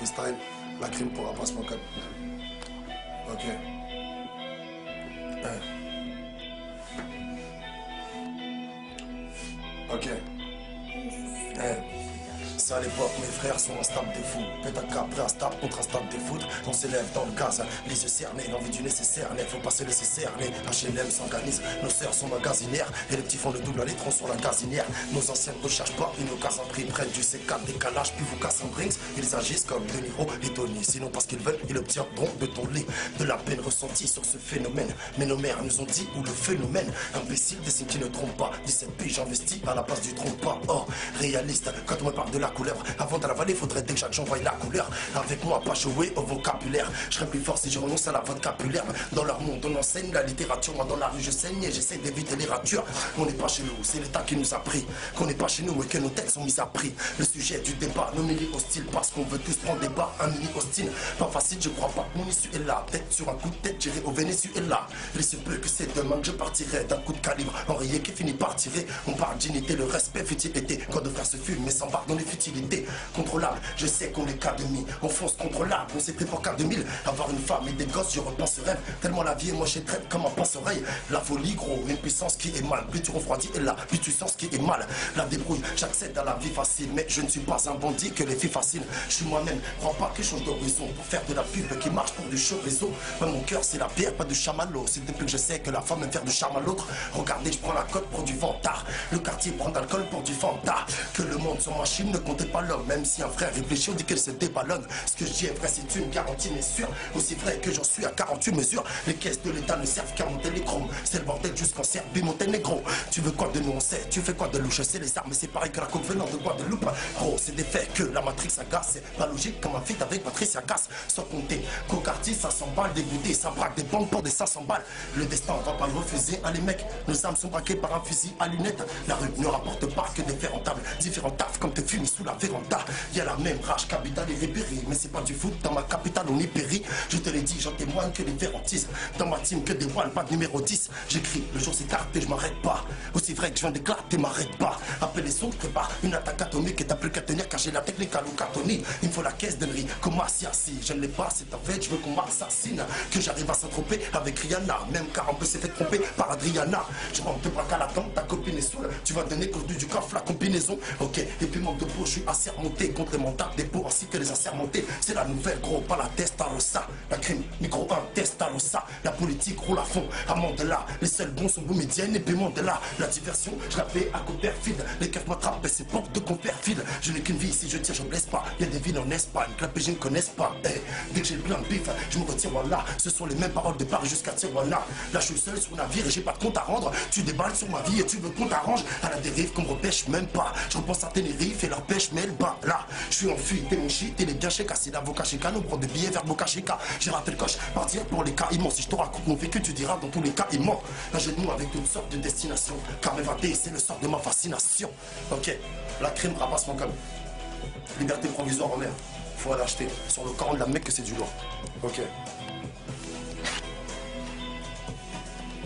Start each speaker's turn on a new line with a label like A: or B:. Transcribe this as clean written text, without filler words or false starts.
A: freestyle. La crime pourra pas se manquer. Ok. Ok. C'est à l'époque, mes frères sont en stade de fou. Pétac après un stade contre un stade de foot. On s'élève dans le gaz, les yeux cernés, l'envie du nécessaire. Il faut pas se laisser cerner. HLM s'organise, nos sœurs sont magasinières. Et les petits font le double à l'étron sur la gazinière. Nos anciennes recherchent pas, une occasion pris prennent du C4, décalage, puis vous cassent en drinks. Ils agissent comme De Niro et Tony. Sinon parce qu'ils veulent, ils obtiendront de ton lit de la peine ressentie sur ce phénomène. Mais nos mères nous ont dit où le phénomène. Imbécile, des signes qui ne trompent pas. 17 piges j'investis à la place du trompe pas. Oh, réaliste, quand on me parle de la couleur, avant de la vallée, faudrait déjà que j'envoie la couleur. Avec moi, pas jouer au vocabulaire. Je serais plus fort si je renonce à la vocabulaire. Dans leur monde, on enseigne la littérature. Moi, dans la rue, je saigne et j'essaie d'éviter les ratures. On n'est pas chez nous, c'est l'État qui nous a pris. Qu'on n'est pas chez nous et que nos têtes sont mises à prix. Le sujet du débat, nos milieux hostiles, parce qu'on veut tous prendre des bas. Un mini hostile, pas facile, je crois pas que mon issue est là. Peut-être sur un coup de tête, j'irai au Venezuela. Il se peut que c'est demain que je partirai d'un coup de calibre. Enrayé qui finit par tirer. On parle d'unité, le respect futilité. Quand de faire se fume, mais s'embarque dans les futilités. Contrôlable, je sais qu'on est cas demi. On fonce contrôlable, on s'est pris pour cas 2000. Avoir une femme et des gosses, je repense ce rêve. Tellement la vie est moche et traite comme un pince-oreille. La folie, gros, une puissance qui est mal. Plus tu refroidis et là, plus tu sens ce qui est mal. La débrouille, j'accède à la vie facile. Mais je ne suis pas un bandit que les filles fascinent. Je suis moi-même, crois pas que je change d'horizon pour faire de la pub qui marche pour du show réseau. Moi, mon cœur, c'est la pierre, pas du chamallow. C'est depuis que je sais que la femme aime faire du charme à l'autre. Regardez, je prends la cote pour du ventard. Le quartier prend d'alcool pour du fanta. Que le monde sur machine ne comptait pas l'homme. Même si un frère réfléchit, on dit qu'elle se déballonne. Ce que je dis est vrai, c'est une garantie, mais sûre. Aussi vrai que j'en suis à 48 mesures. Les caisses de l'État ne servent qu'à monter les chromes. C'est le bordel jusqu'en Serbie, Monténégro. Tu veux quoi de nous, on sait. Tu fais quoi de louche, c'est les armes, c'est pareil que la coke venant de Guadeloupe. Gros, c'est des faits que la matrice agace. C'est pas logique comme un feat avec Patricia Cass. Sans compter Cocarty, 500 balles dégoûté. Ça braque des banques pour des 500 balles. Le destin, on va pas le refuser. Hein, les mecs, nos armes sont braquées par un fusil à lunettes. La rue ne rapporte pas que des faits rentables. Différents tafs comme te fumis sous la véranda. Y a la même rage capitale et répérie. Mais c'est pas du foot, dans ma capitale on y périt. Je te l'ai dit, j'en témoigne que des vérantises. Dans ma team que des one, pas de numéro 10. J'écris, le jour s'écarte et je m'arrête pas. Aussi vrai que je viens d'éclater, m'arrête pas. Appelle les sons, prépare une attaque atomique. Et t'as plus qu'à tenir car j'ai la technique à l'Oukatoni. Il me faut la caisse d'Henry, comme Asiasi. Je ne l'ai pas, c'est en fait, je veux qu'on m'assassine. Que j'arrive à s'entroper avec Rihanna. Même car on peut s'est fait tromper par Adriana. Je rentre te braque à la tente, ta copine est saoule. Tu vas donner cours du coffre la combinaison. Ok, et puis manque de peau, je suis assermenté contre les mandats dépôt ainsi que les assermentés. C'est la nouvelle, gros, pas la Testarossa. La crime, micro 1, Testarossa. La politique roule à fond, à Mandela. Les seuls bons sont Boumedienne et puis Mandela. La diversion, je la fais à côté perfide. Les keufs m'attrapent et c'est porte qu'on perfile. Je n'ai qu'une vie, si je tire, je blesse pas. Y'a des villes en Espagne que la PG ne connaissent pas. Hey, dès que j'ai plein de bif, je me retire voilà. Ce sont les mêmes paroles de Paris jusqu'à Tijuana. Là, je suis seul sur le navire et j'ai pas de compte à rendre. Tu déballes sur ma vie et tu veux qu'on t'arrange. À la dérive, qu'on me repêche même pas. Je repense à Tenerife et leur pêche, mais elle bat. Là, je suis en fuite, t'es mon shit, t'es les bien chez Cassi, l'avocat chez Cano, prend des billets vers Boca Chica. J'ai raté le coche, partir pour les cas immenses. Si je te raconte mon vécu, tu diras dans tous les cas il ment. Là, j'ai de moi avec toutes sortes de destinations. Car m'évader, c'est le sort de ma fascination. Ok, la crime ramasse mon com. Liberté provisoire en l'air. Faut aller acheter. Sur le Coran de la Mecque que c'est du lourd. Ok.